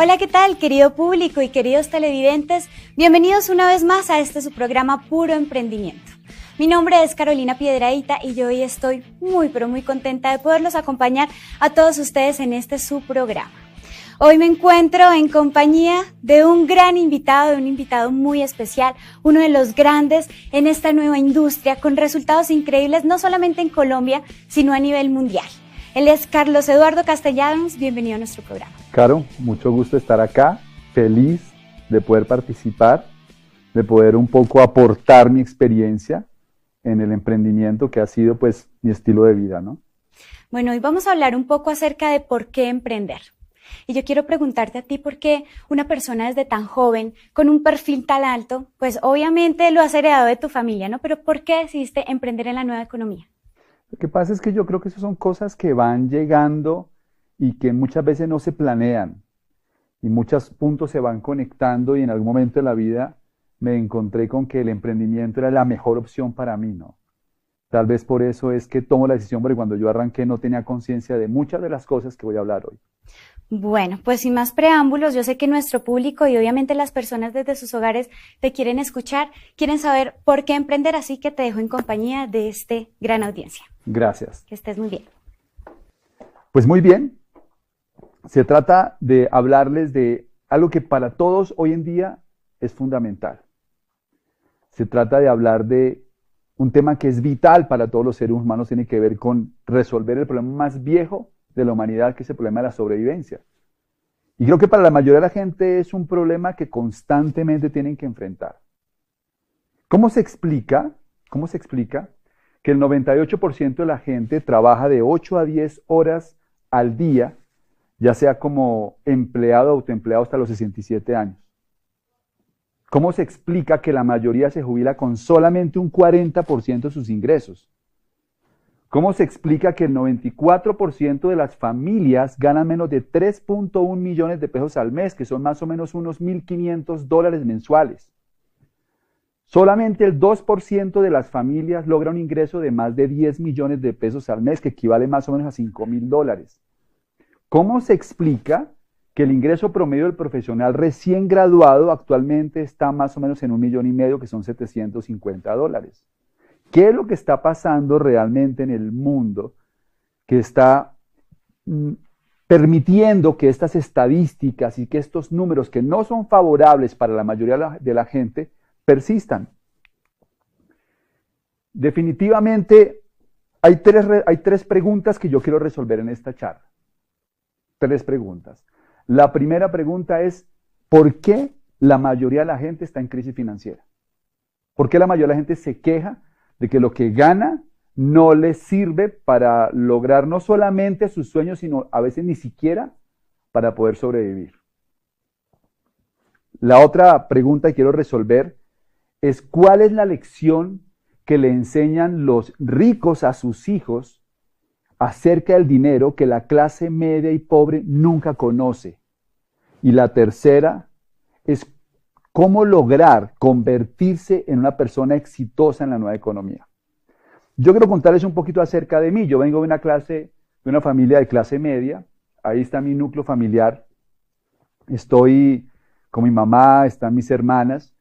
Hola, ¿qué tal, querido público y queridos televidentes? Bienvenidos una vez más a su programa Puro Emprendimiento. Mi nombre es Carolina Piedradita y yo hoy estoy muy contenta de poderlos acompañar a todos ustedes en su programa. Hoy me encuentro en compañía de un gran invitado, de un invitado muy especial, uno de los grandes en esta nueva industria, con resultados increíbles no solamente en Colombia, sino a nivel mundial. Él es Carlos Eduardo Castellanos, bienvenido a nuestro programa. Caro, mucho gusto estar acá, feliz de poder participar, de poder un poco aportar mi experiencia en el emprendimiento que ha sido pues mi estilo de vida, ¿no? Bueno, hoy vamos a hablar un poco acerca de por qué emprender. Y yo quiero preguntarte a ti por qué una persona desde tan joven, con un perfil tan alto, pues obviamente lo has heredado de tu familia, ¿no? Pero ¿por qué decidiste emprender en la nueva economía? Lo que pasa es que yo creo que esas son cosas que van llegando y que muchas veces no se planean. Y muchos puntos se van conectando y en algún momento de la vida me encontré con que el emprendimiento era la mejor opción para mí, ¿no? Tal vez por eso es que tomo la decisión, porque cuando yo arranqué no tenía conciencia de muchas de las cosas que voy a hablar hoy. Bueno, pues sin más preámbulos, yo sé que nuestro público y obviamente las personas desde sus hogares te quieren escuchar, quieren saber por qué emprender, así que te dejo en compañía de gran audiencia. Gracias. Que estés muy bien. Pues muy bien, se trata de hablarles de algo que para todos hoy en día es fundamental. Se trata de hablar de un tema que es vital para todos los seres humanos, tiene que ver con resolver el problema más viejo de la humanidad, que es el problema de la sobrevivencia. Y creo que para la mayoría de la gente es un problema que constantemente tienen que enfrentar. ¿Cómo se explica que el 98% de la gente trabaja de 8 a 10 horas al día, ya sea como empleado o autoempleado hasta los 67 años? ¿Cómo se explica que la mayoría se jubila con solamente un 40% de sus ingresos? ¿Cómo se explica que el 94% de las familias ganan menos de 3.1 millones de pesos al mes, que son más o menos unos $1.500 mensuales? Solamente el 2% de las familias logra un ingreso de más de 10 millones de pesos al mes, que equivale más o menos a $5.000. ¿Cómo se explica que el ingreso promedio del profesional recién graduado actualmente está más o menos en $1,5 millones, que son $750? ¿Qué es lo que está pasando realmente en el mundo que está permitiendo que estas estadísticas y que estos números que no son favorables para la mayoría de la gente persistan? Definitivamente hay tres preguntas que yo quiero resolver en esta charla. 3 preguntas. La primera pregunta es, ¿por qué la mayoría de la gente está en crisis financiera? ¿Por qué la mayoría de la gente se queja de que lo que gana no les sirve para lograr no solamente sus sueños, sino a veces ni siquiera para poder sobrevivir? La otra pregunta que quiero resolver es, ¿cuál es la lección que le enseñan los ricos a sus hijos acerca del dinero que la clase media y pobre nunca conoce? Y la tercera es, ¿cómo lograr convertirse en una persona exitosa en la nueva economía? Yo quiero contarles un poquito acerca de mí. Yo vengo de una familia de clase media. Ahí está mi núcleo familiar. Estoy con mi mamá, están mis hermanas.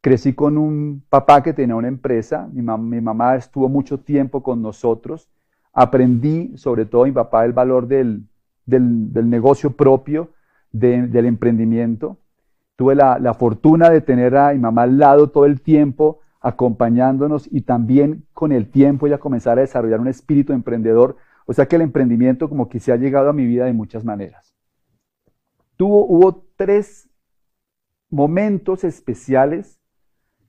Crecí con un papá que tenía una empresa. Mi mamá estuvo mucho tiempo con nosotros. Aprendí, sobre todo mi papá, el valor del negocio propio, del emprendimiento. Tuve la fortuna de tener a mi mamá al lado todo el tiempo, acompañándonos, y también con el tiempo ella comenzar a desarrollar un espíritu emprendedor. O sea que el emprendimiento como que se ha llegado a mi vida de muchas maneras. Hubo 3 momentos especiales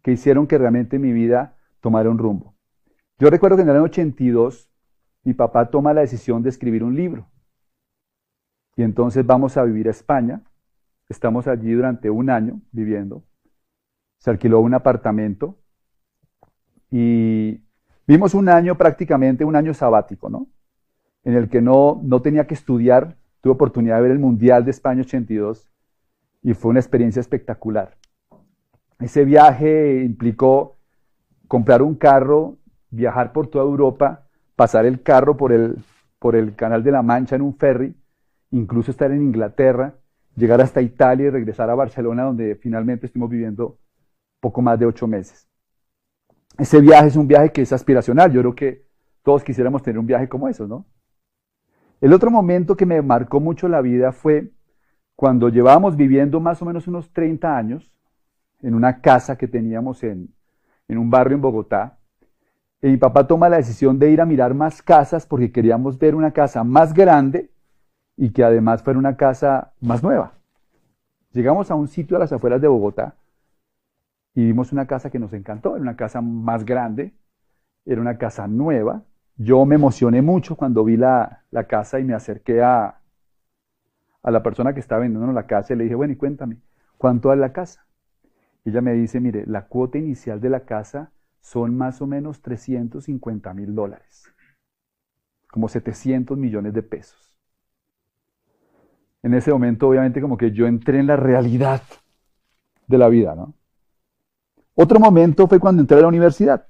que hicieron que realmente mi vida tomara un rumbo. Yo recuerdo que en el año 82 mi papá toma la decisión de escribir un libro. Y entonces vamos a vivir a España. Estamos allí durante un año viviendo. Se alquiló un apartamento y vimos un año, prácticamente un año sabático, ¿no? En el que no tenía que estudiar. Tuve oportunidad de ver el Mundial de España 82 y fue una experiencia espectacular. Ese viaje implicó comprar un carro, viajar por toda Europa, pasar el carro por el Canal de la Mancha en un ferry, incluso estar en Inglaterra, llegar hasta Italia y regresar a Barcelona, donde finalmente estuvimos viviendo poco más de 8 meses. Ese viaje es un viaje que es aspiracional. Yo creo que todos quisiéramos tener un viaje como esos, ¿no? El otro momento que me marcó mucho la vida fue cuando llevábamos viviendo más o menos unos 30 años en una casa que teníamos en un barrio en Bogotá. Y mi papá toma la decisión de ir a mirar más casas porque queríamos ver una casa más grande y que además fuera una casa más nueva. Llegamos a un sitio a las afueras de Bogotá y vimos una casa que nos encantó. Era una casa más grande, era una casa nueva. Yo me emocioné mucho cuando vi la casa y me acerqué a la persona que estaba vendiendo la casa y le dije, bueno, y cuéntame, ¿cuánto es la casa? Y ella me dice, mire, la cuota inicial de la casa son más o menos $350,000, como 700 millones de pesos. En ese momento, obviamente, como que yo entré en la realidad de la vida, ¿no? Otro momento fue cuando entré a la universidad.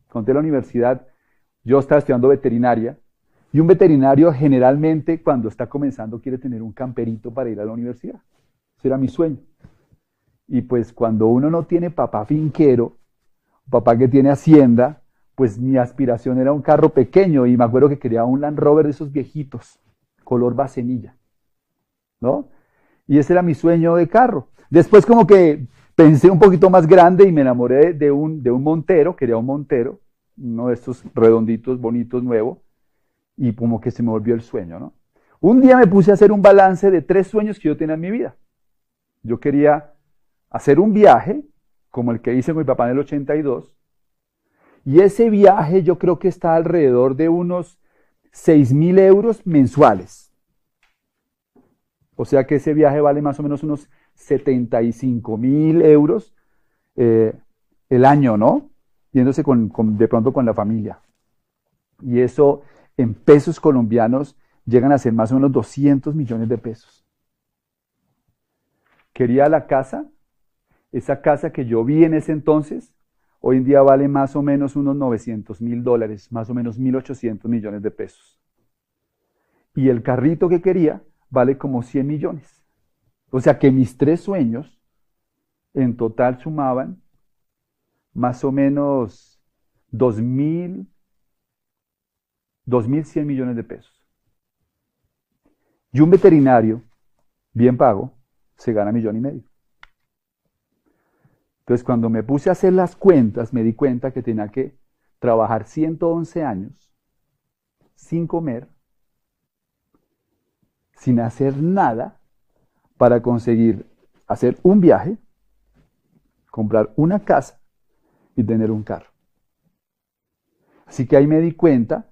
Cuando entré a la universidad, yo estaba estudiando veterinaria, y un veterinario generalmente, cuando está comenzando, quiere tener un camperito para ir a la universidad. Ese era mi sueño. Y pues cuando uno no tiene papá finquero, papá que tiene hacienda, pues mi aspiración era un carro pequeño y me acuerdo que quería un Land Rover de esos viejitos, color bacenilla, ¿no? Y ese era mi sueño de carro. Después como que pensé un poquito más grande y me enamoré de un Montero, quería un Montero, uno de estos redonditos, bonitos, nuevo, y como que se me volvió el sueño, ¿no? Un día me puse a hacer un balance de 3 sueños que yo tenía en mi vida. Yo quería hacer un viaje, como el que hice con mi papá en el 82, y ese viaje yo creo que está alrededor de unos 6.000 euros mensuales. O sea que ese viaje vale más o menos unos 75.000 euros el año, ¿no? Yéndose de pronto con la familia. Y eso en pesos colombianos llegan a ser más o menos 200 millones de pesos. Quería la casa. Esa casa que yo vi en ese entonces, hoy en día vale más o menos unos $900,000, más o menos 1.800 millones de pesos. Y el carrito que quería vale como 100 millones. O sea que mis 3 sueños en total sumaban más o menos 2.100 millones de pesos. Y un veterinario, bien pago, se gana 1,5 millones. Entonces, cuando me puse a hacer las cuentas, me di cuenta que tenía que trabajar 111 años sin comer, sin hacer nada, para conseguir hacer un viaje, comprar una casa y tener un carro. Así que ahí me di cuenta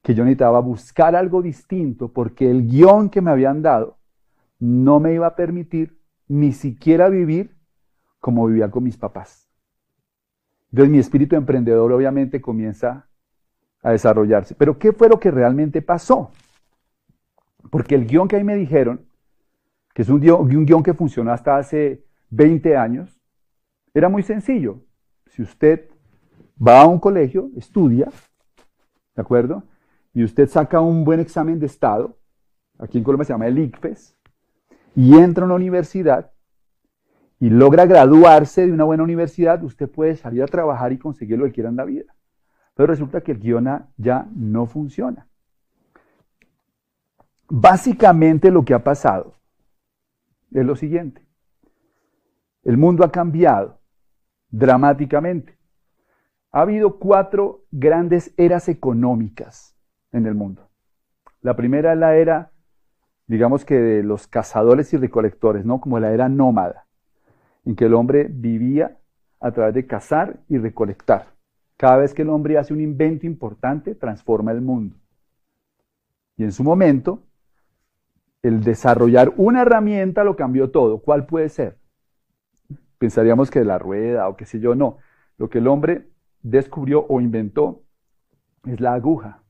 que yo necesitaba buscar algo distinto porque el guión que me habían dado no me iba a permitir ni siquiera vivir como vivía con mis papás. Entonces mi espíritu emprendedor obviamente comienza a desarrollarse. Pero ¿qué fue lo que realmente pasó? Porque el guión que ahí me dijeron, que es un guión que funcionó hasta hace 20 años, era muy sencillo. Si usted va a un colegio, estudia, ¿de acuerdo? Y usted saca un buen examen de estado, aquí en Colombia se llama el ICFES, y entra a una universidad, y logra graduarse de una buena universidad, usted puede salir a trabajar y conseguir lo que quiera en la vida. Pero resulta que el guión ya no funciona. Básicamente lo que ha pasado es lo siguiente. El mundo ha cambiado dramáticamente. Ha habido 4 grandes eras económicas en el mundo. La primera es la era, digamos que de los cazadores y recolectores, ¿no? Como la era nómada, en que el hombre vivía a través de cazar y recolectar. Cada vez que el hombre hace un invento importante, transforma el mundo. Y en su momento, el desarrollar una herramienta lo cambió todo. ¿Cuál puede ser? Pensaríamos que la rueda o qué sé yo, no. Lo que el hombre descubrió o inventó es la aguja.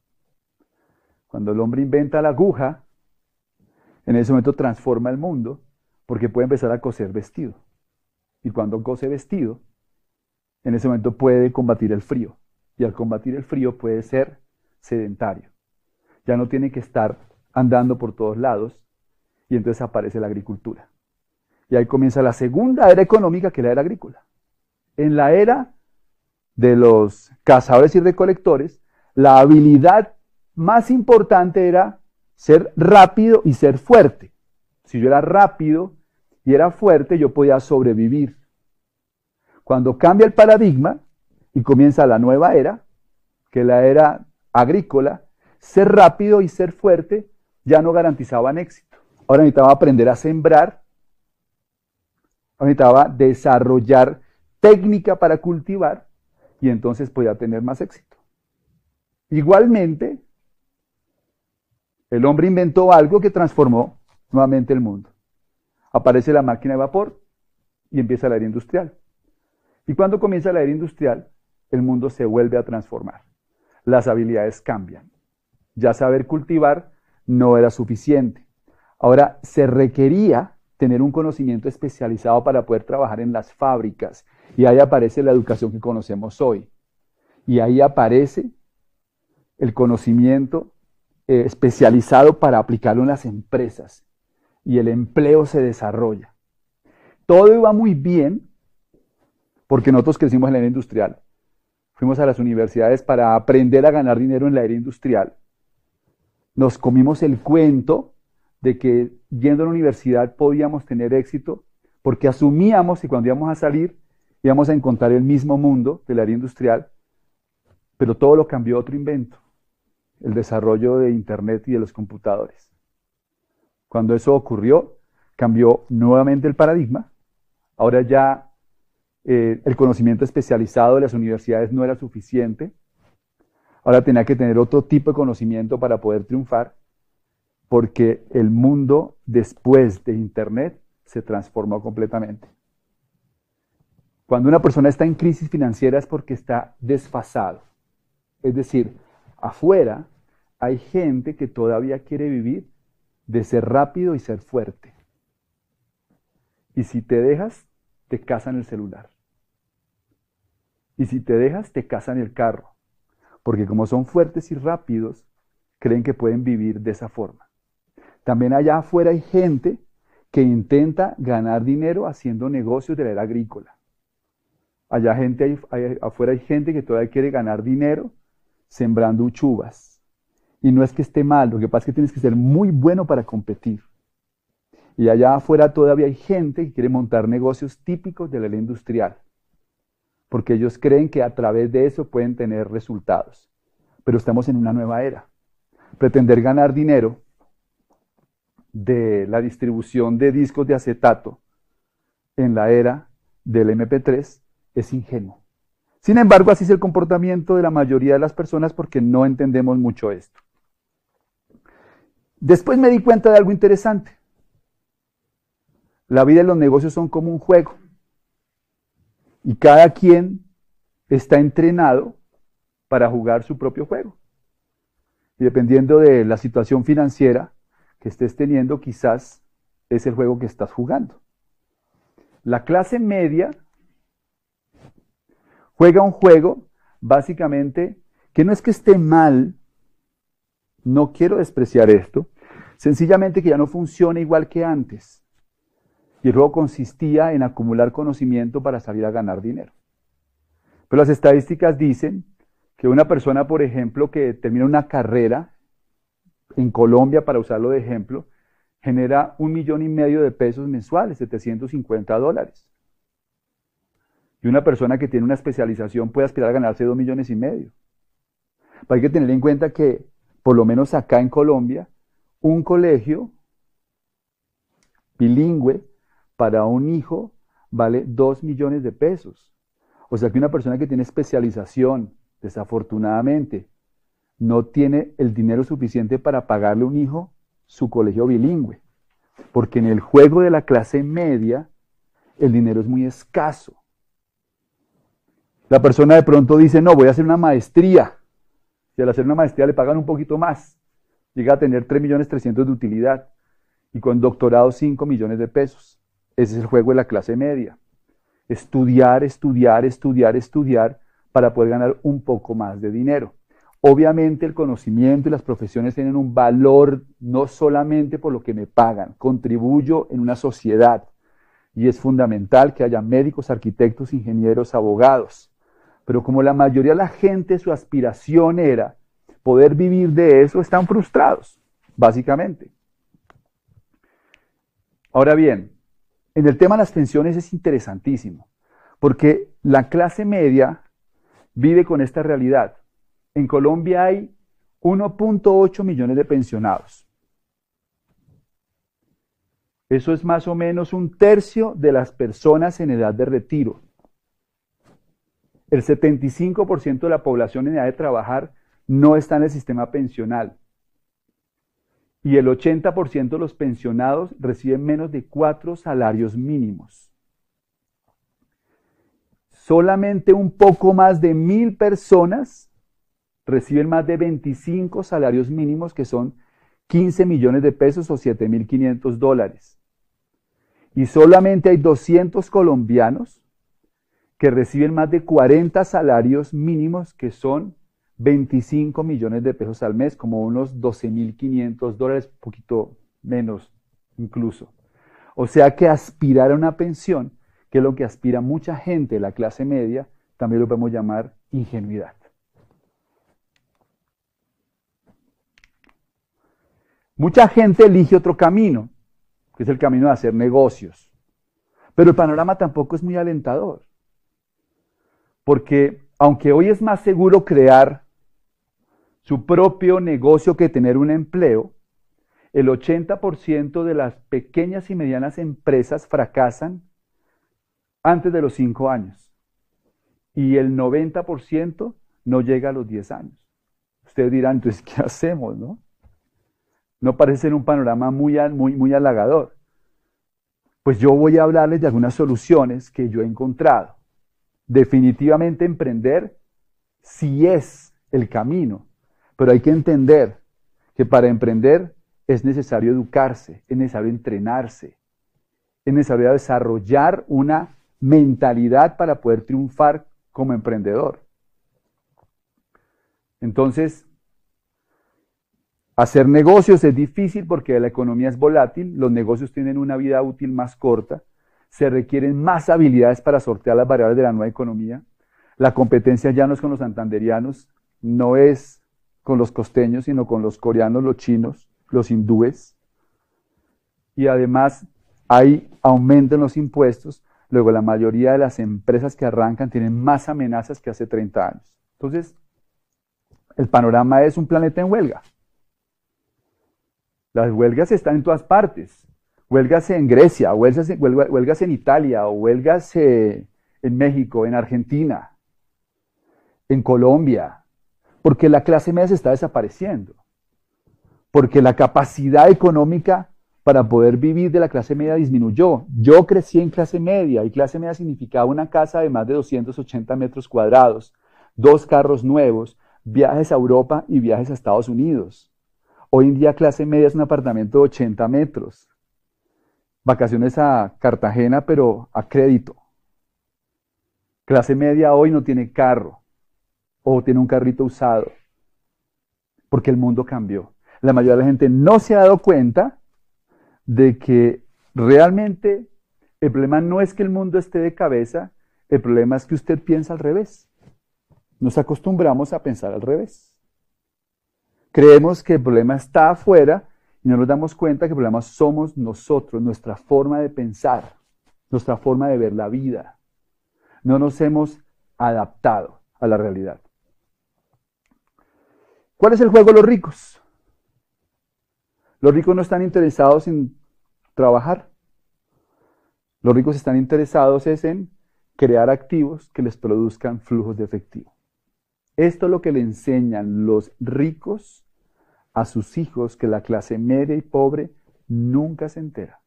Cuando el hombre inventa la aguja, en ese momento transforma el mundo porque puede empezar a coser vestido. Y cuando cose vestido, en ese momento puede combatir el frío. Y al combatir el frío puede ser sedentario. Ya no tiene que estar andando por todos lados. y entonces aparece la agricultura. Y ahí comienza la segunda era económica, que es la era agrícola. En la era de los cazadores y recolectores, la habilidad más importante era ser rápido y ser fuerte. Si yo era rápido y era fuerte, yo podía sobrevivir. Cuando cambia el paradigma y comienza la nueva era, que es la era agrícola, ser rápido y ser fuerte ya no garantizaban éxito. Ahora necesitaba aprender a sembrar, ahora necesitaba desarrollar técnica para cultivar y entonces podía tener más éxito. Igualmente, el hombre inventó algo que transformó nuevamente el mundo. Aparece la máquina de vapor y empieza la era industrial. Y cuando comienza la era industrial, el mundo se vuelve a transformar. Las habilidades cambian. Ya saber cultivar no era suficiente. Ahora se requería tener un conocimiento especializado para poder trabajar en las fábricas. Y ahí aparece la educación que conocemos hoy. Y ahí aparece el conocimiento especializado para aplicarlo en las empresas. Y el empleo se desarrolla. Todo iba muy bien porque nosotros crecimos en la era industrial. Fuimos a las universidades para aprender a ganar dinero en la era industrial. Nos comimos el cuento de que yendo a la universidad podíamos tener éxito porque asumíamos que cuando íbamos a salir íbamos a encontrar el mismo mundo de la era industrial, pero todo lo cambió otro invento, el desarrollo de Internet y de los computadores. Cuando eso ocurrió, cambió nuevamente el paradigma. Ahora ya el conocimiento especializado de las universidades no era suficiente. Ahora tenía que tener otro tipo de conocimiento para poder triunfar, porque el mundo después de Internet se transformó completamente. Cuando una persona está en crisis financiera es porque está desfasado. Es decir, afuera hay gente que todavía quiere vivir de ser rápido y ser fuerte. Y si te dejas, te casan el celular. Y si te dejas, te casan el carro. Porque como son fuertes y rápidos, creen que pueden vivir de esa forma. También allá afuera hay gente que intenta ganar dinero haciendo negocios de la era agrícola. Afuera hay gente que todavía quiere ganar dinero sembrando uchuvas. Y no es que esté mal, lo que pasa es que tienes que ser muy bueno para competir. Y allá afuera todavía hay gente que quiere montar negocios típicos de la era industrial, porque ellos creen que a través de eso pueden tener resultados. Pero estamos en una nueva era. Pretender ganar dinero de la distribución de discos de acetato en la era del MP3 es ingenuo. Sin embargo, así es el comportamiento de la mayoría de las personas porque no entendemos mucho esto. Después me di cuenta de algo interesante. La vida y los negocios son como un juego. Y cada quien está entrenado para jugar su propio juego. Y dependiendo de la situación financiera que estés teniendo, quizás es el juego que estás jugando. La clase media juega un juego, básicamente, que no es que esté mal, no quiero despreciar esto, sencillamente que ya no funciona igual que antes. Y el juego consistía en acumular conocimiento para salir a ganar dinero. Pero las estadísticas dicen que una persona, por ejemplo, que termina una carrera en Colombia, para usarlo de ejemplo, genera 1,5 millones de pesos mensuales, $750. Y una persona que tiene una especialización puede aspirar a ganarse 2,5 millones. Pero hay que tener en cuenta que, por lo menos acá en Colombia, un colegio bilingüe para un hijo vale 2 millones de pesos. O sea que una persona que tiene especialización, desafortunadamente, no tiene el dinero suficiente para pagarle a un hijo su colegio bilingüe. Porque en el juego de la clase media, el dinero es muy escaso. La persona de pronto dice, no, voy a hacer una maestría. Y al hacer una maestría le pagan un poquito más. Llega a tener 3,300,000 de utilidad. Y con doctorado 5 millones de pesos. Ese es el juego de la clase media. Estudiar, estudiar, estudiar, estudiar para poder ganar un poco más de dinero. Obviamente el conocimiento y las profesiones tienen un valor no solamente por lo que me pagan, contribuyo en una sociedad y es fundamental que haya médicos, arquitectos, ingenieros, abogados. Pero como la mayoría de la gente su aspiración era poder vivir de eso, están frustrados, básicamente. Ahora bien, en el tema de las pensiones es interesantísimo, porque la clase media vive con esta realidad. En Colombia hay 1.8 millones de pensionados. Eso es más o menos un tercio de las personas en edad de retiro. El 75% de la población en edad de trabajar no está en el sistema pensional. Y el 80% de los pensionados reciben menos de 4 salarios mínimos. Solamente un poco más de 1.000 personas reciben más de 25 salarios mínimos, que son 15 millones de pesos o $7.500. Y solamente hay 200 colombianos que reciben más de 40 salarios mínimos, que son 25 millones de pesos al mes, como unos $12.500, un poquito menos incluso. O sea que aspirar a una pensión, que es lo que aspira mucha gente de la clase media, también lo podemos llamar ingenuidad. Mucha gente elige otro camino, que es el camino de hacer negocios. Pero el panorama tampoco es muy alentador. Porque aunque hoy es más seguro crear su propio negocio que tener un empleo, el 80% de las pequeñas y medianas empresas fracasan antes de los 5 años. Y el 90% no llega a los 10 años. Ustedes dirán, entonces, ¿qué hacemos, no? No parece ser un panorama muy halagador. Pues yo voy a hablarles de algunas soluciones que yo he encontrado. Definitivamente emprender sí es el camino, pero hay que entender que para emprender es necesario educarse, es necesario entrenarse, es necesario desarrollar una mentalidad para poder triunfar como emprendedor. Entonces, hacer negocios es difícil porque la economía es volátil, los negocios tienen una vida útil más corta, se requieren más habilidades para sortear las variables de la nueva economía. La competencia ya no es con los santanderianos, no es con los costeños, sino con los coreanos, los chinos, los hindúes. Y además hay aumento en los impuestos. Luego la mayoría de las empresas que arrancan tienen más amenazas que hace 30 años. Entonces, el panorama es un planeta en huelga. Las huelgas están en todas partes. Huelgas en Grecia, huelgas en Italia, o huelgas en México, en Argentina, en Colombia, porque la clase media se está desapareciendo, porque la capacidad económica para poder vivir de la clase media disminuyó. Yo crecí en clase media, y clase media significaba una casa de más de 280 metros cuadrados, 2 carros nuevos, viajes a Europa y viajes a Estados Unidos. Hoy en día clase media es un apartamento de 80 metros. Vacaciones a Cartagena, pero a crédito. Clase media hoy no tiene carro, o tiene un carrito usado, porque el mundo cambió. La mayoría de la gente no se ha dado cuenta de que realmente el problema no es que el mundo esté de cabeza, el problema es que usted piensa al revés. Nos acostumbramos a pensar al revés. Creemos que el problema está afuera y no nos damos cuenta que el problema somos nosotros, nuestra forma de pensar, nuestra forma de ver la vida. No nos hemos adaptado a la realidad. ¿Cuál es el juego de los ricos? Los ricos no están interesados en trabajar. Los ricos están interesados en crear activos que les produzcan flujos de efectivo. Esto es lo que le enseñan los ricos a sus hijos, que la clase media y pobre nunca se entera.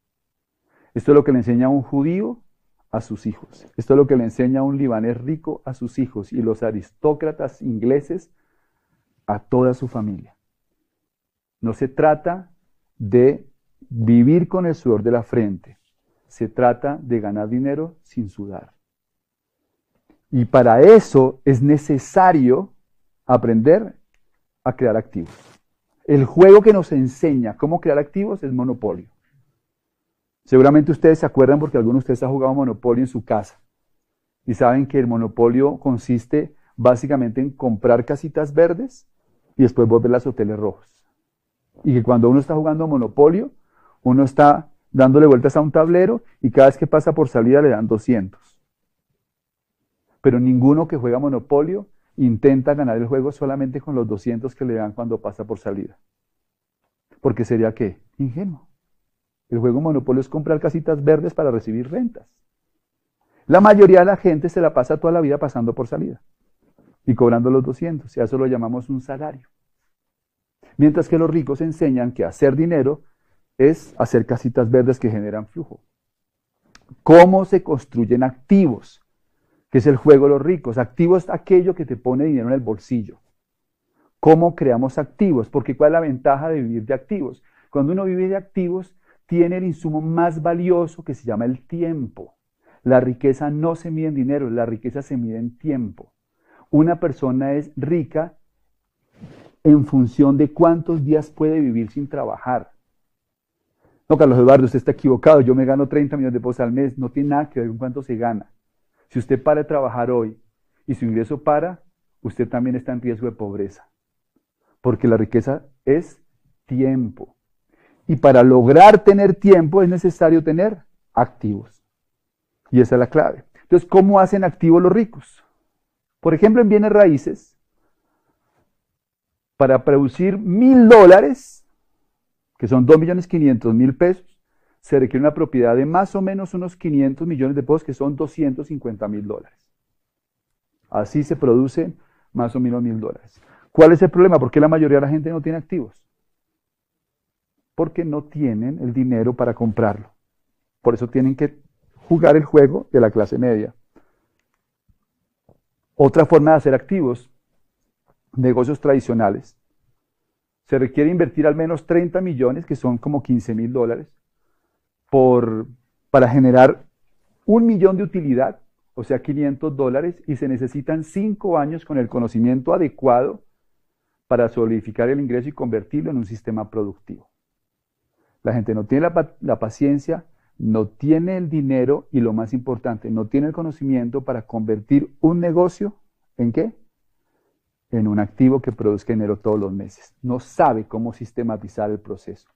Esto es lo que le enseña un judío a sus hijos. Esto es lo que le enseña un libanés rico a sus hijos y los aristócratas ingleses a toda su familia. No se trata de vivir con el sudor de la frente. Se trata de ganar dinero sin sudar. Y para eso es necesario aprender a crear activos. El juego que nos enseña cómo crear activos es Monopolio. Seguramente ustedes se acuerdan porque algunos de ustedes han jugado Monopolio en su casa y saben que el Monopolio consiste básicamente en comprar casitas verdes y después volverlas hoteles rojos. Y que cuando uno está jugando Monopolio, uno está dándole vueltas a un tablero y cada vez que pasa por salida le dan 200. Pero ninguno que juega Monopolio intenta ganar el juego solamente con los 200 que le dan cuando pasa por salida. Porque sería ¿qué? Ingenuo. El juego Monopolio es comprar casitas verdes para recibir rentas. La mayoría de la gente se la pasa toda la vida pasando por salida y cobrando los 200, y a eso lo llamamos un salario. Mientras que los ricos enseñan que hacer dinero es hacer casitas verdes que generan flujo. ¿Cómo se construyen activos? Que es el juego de los ricos. Activos es aquello que te pone dinero en el bolsillo. ¿Cómo creamos activos? Porque ¿cuál es la ventaja de vivir de activos? Cuando uno vive de activos, tiene el insumo más valioso que se llama el tiempo. La riqueza no se mide en dinero, la riqueza se mide en tiempo. Una persona es rica en función de cuántos días puede vivir sin trabajar. No, Carlos Eduardo, usted está equivocado, yo me gano 30 millones de pesos al mes, no tiene nada que ver con cuánto se gana. Si usted para de trabajar hoy y su ingreso para, usted también está en riesgo de pobreza. Porque la riqueza es tiempo. Y para lograr tener tiempo es necesario tener activos. Y esa es la clave. Entonces, ¿cómo hacen activos los ricos? Por ejemplo, en bienes raíces, para producir $1,000, que son 2.500.000 pesos, se requiere una propiedad de más o menos unos 500 millones de pesos, que son $250.000. Así se producen más o menos $1,000. ¿Cuál es el problema? ¿Por qué la mayoría de la gente no tiene activos? Porque no tienen el dinero para comprarlo. Por eso tienen que jugar el juego de la clase media. Otra forma de hacer activos, negocios tradicionales, se requiere invertir al menos 30 millones, que son como $15.000, para generar 1.000.000 de utilidad, o sea $500, y se necesitan 5 años con el conocimiento adecuado para solidificar el ingreso y convertirlo en un sistema productivo. La gente no tiene la paciencia, no tiene el dinero y, lo más importante, no tiene el conocimiento para convertir un negocio ¿en qué? En un activo que produzca dinero todos los meses. No sabe cómo sistematizar el proceso.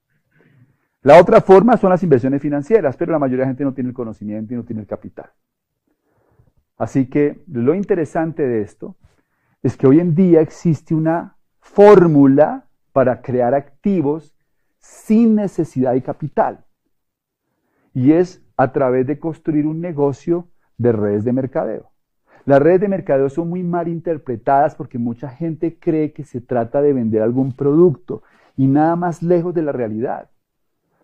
La otra forma son las inversiones financieras, pero la mayoría de la gente no tiene el conocimiento y no tiene el capital. Así que lo interesante de esto es que hoy en día existe una fórmula para crear activos sin necesidad de capital. Y es a través de construir un negocio de redes de mercadeo. Las redes de mercadeo son muy mal interpretadas porque mucha gente cree que se trata de vender algún producto y nada más lejos de la realidad.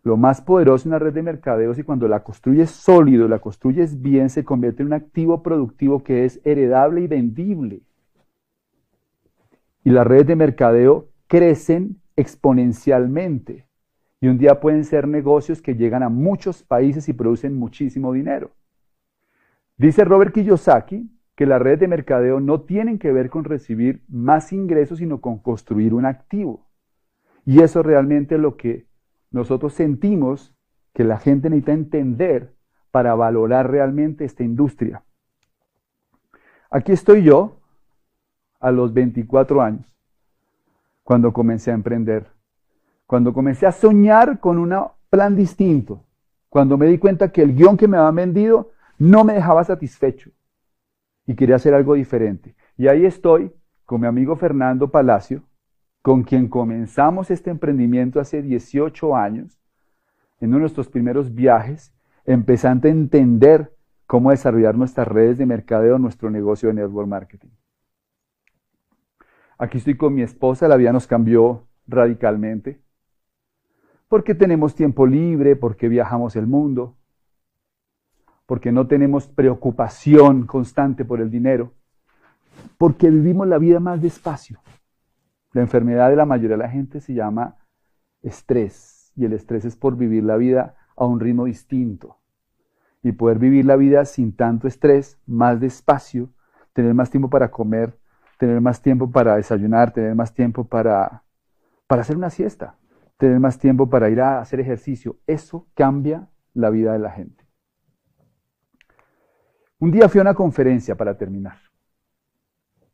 Lo más poderoso en una red de mercadeo es que cuando la construyes sólido, la construyes bien, se convierte en un activo productivo que es heredable y vendible. Y las redes de mercadeo crecen exponencialmente. Y un día pueden ser negocios que llegan a muchos países y producen muchísimo dinero. Dice Robert Kiyosaki que las redes de mercadeo no tienen que ver con recibir más ingresos, sino con construir un activo. Y eso realmente es lo que nosotros sentimos que la gente necesita entender para valorar realmente esta industria. Aquí estoy yo, a los 24 años, cuando comencé a emprender. Cuando comencé a soñar con un plan distinto, cuando me di cuenta que el guión que me habían vendido no me dejaba satisfecho y quería hacer algo diferente. Y ahí estoy con mi amigo Fernando Palacio, con quien comenzamos este emprendimiento hace 18 años, en uno de nuestros primeros viajes, empezando a entender cómo desarrollar nuestras redes de mercadeo, nuestro negocio de network marketing. Aquí estoy con mi esposa, la vida nos cambió radicalmente, porque tenemos tiempo libre, porque viajamos el mundo, porque no tenemos preocupación constante por el dinero, porque vivimos la vida más despacio. La enfermedad de la mayoría de la gente se llama estrés, y el estrés es por vivir la vida a un ritmo distinto. Y poder vivir la vida sin tanto estrés, más despacio, tener más tiempo para comer, tener más tiempo para desayunar, tener más tiempo para hacer una siesta, tener más tiempo para ir a hacer ejercicio. Eso cambia la vida de la gente. Un día fui a una conferencia para terminar.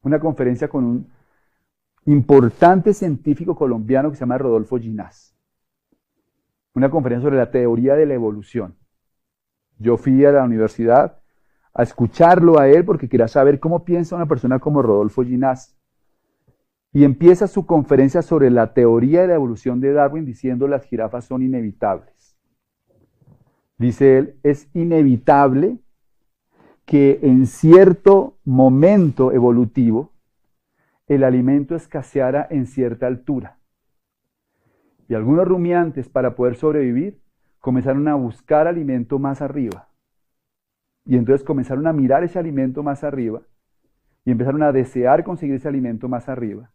Una conferencia con un importante científico colombiano que se llama Rodolfo Ginás. Una conferencia sobre la teoría de la evolución. Yo fui a la universidad a escucharlo a él porque quería saber cómo piensa una persona como Rodolfo Ginás. Y empieza su conferencia sobre la teoría de la evolución de Darwin diciendo las jirafas son inevitables. Dice él, es inevitable que en cierto momento evolutivo el alimento escaseara en cierta altura. Y algunos rumiantes, para poder sobrevivir, comenzaron a buscar alimento más arriba. Y entonces comenzaron a mirar ese alimento más arriba y empezaron a desear conseguir ese alimento más arriba.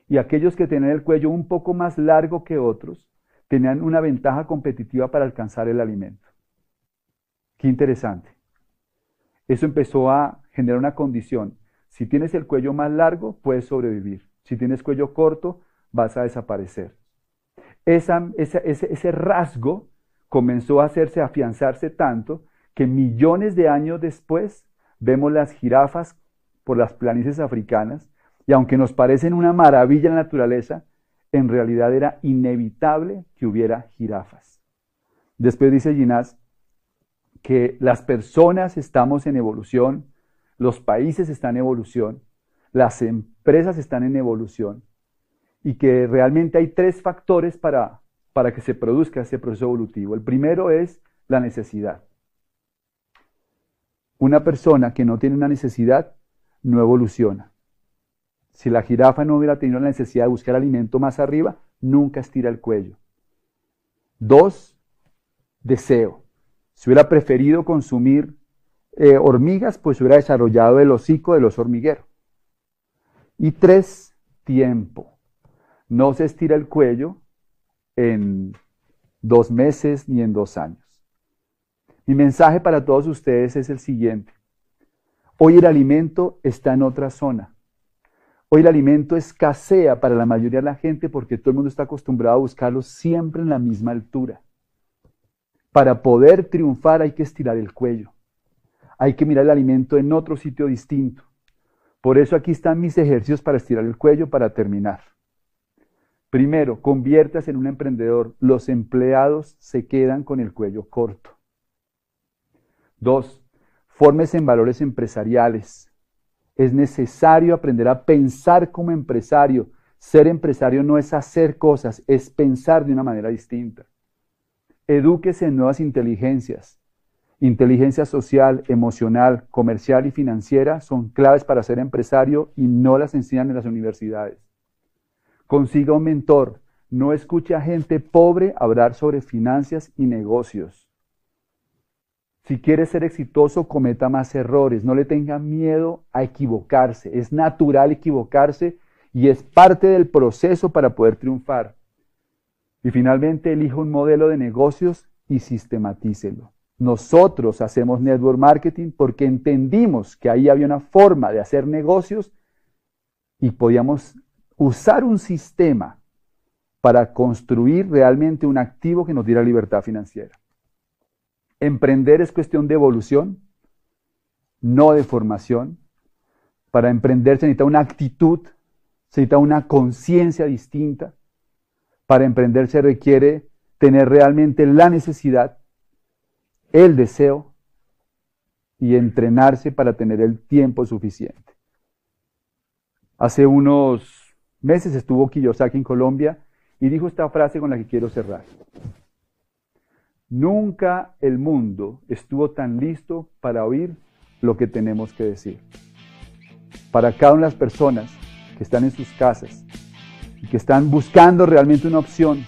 Y aquellos que tenían el cuello un poco más largo que otros tenían una ventaja competitiva para alcanzar el alimento. Qué interesante. Eso empezó a generar una condición. Si tienes el cuello más largo, puedes sobrevivir. Si tienes cuello corto, vas a desaparecer. Ese rasgo comenzó a afianzarse tanto que millones de años después vemos las jirafas por las planicies africanas y aunque nos parecen una maravilla en la naturaleza, en realidad era inevitable que hubiera jirafas. Después dice Ginás que las personas estamos en evolución, los países están en evolución, las empresas están en evolución y que realmente hay 3 factores para que se produzca ese proceso evolutivo. El primero es la necesidad. Una persona que no tiene una necesidad no evoluciona. Si la jirafa no hubiera tenido la necesidad de buscar alimento más arriba, nunca estira el cuello. 2, deseo. Si hubiera preferido consumir hormigas, pues hubiera desarrollado el hocico del oso hormiguero. Y 3, tiempo. No se estira el cuello en 2 meses ni en 2 años. Mi mensaje para todos ustedes es el siguiente. Hoy el alimento está en otra zona. Hoy el alimento escasea para la mayoría de la gente porque todo el mundo está acostumbrado a buscarlo siempre en la misma altura. Para poder triunfar hay que estirar el cuello. Hay que mirar el alimento en otro sitio distinto. Por eso aquí están mis ejercicios para estirar el cuello para terminar. Primero, conviértase en un emprendedor. Los empleados se quedan con el cuello corto. 2, fórmese en valores empresariales. Es necesario aprender a pensar como empresario. Ser empresario no es hacer cosas, es pensar de una manera distinta. Edúquese en nuevas inteligencias. Inteligencia social, emocional, comercial y financiera son claves para ser empresario y no las enseñan en las universidades. Consiga un mentor. No escuche a gente pobre hablar sobre finanzas y negocios. Si quiere ser exitoso, cometa más errores. No le tenga miedo a equivocarse. Es natural equivocarse y es parte del proceso para poder triunfar. Y finalmente, elija un modelo de negocios y sistematícelo. Nosotros hacemos network marketing porque entendimos que ahí había una forma de hacer negocios y podíamos usar un sistema para construir realmente un activo que nos diera libertad financiera. Emprender es cuestión de evolución, no de formación. Para emprender se necesita una actitud, se necesita una conciencia distinta. Para emprender se requiere tener realmente la necesidad, el deseo y entrenarse para tener el tiempo suficiente. Hace unos meses estuvo Kiyosaki en Colombia y dijo esta frase con la que quiero cerrar. Nunca el mundo estuvo tan listo para oír lo que tenemos que decir. Para cada una de las personas que están en sus casas y que están buscando realmente una opción,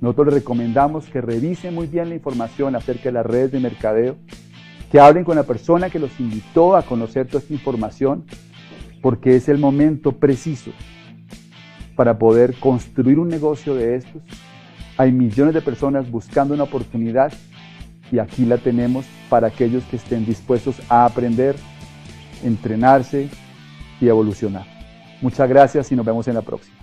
nosotros les recomendamos que revisen muy bien la información acerca de las redes de mercadeo, que hablen con la persona que los invitó a conocer toda esta información, porque es el momento preciso para poder construir un negocio de estos. Hay millones de personas buscando una oportunidad y aquí la tenemos para aquellos que estén dispuestos a aprender, entrenarse y evolucionar. Muchas gracias y nos vemos en la próxima.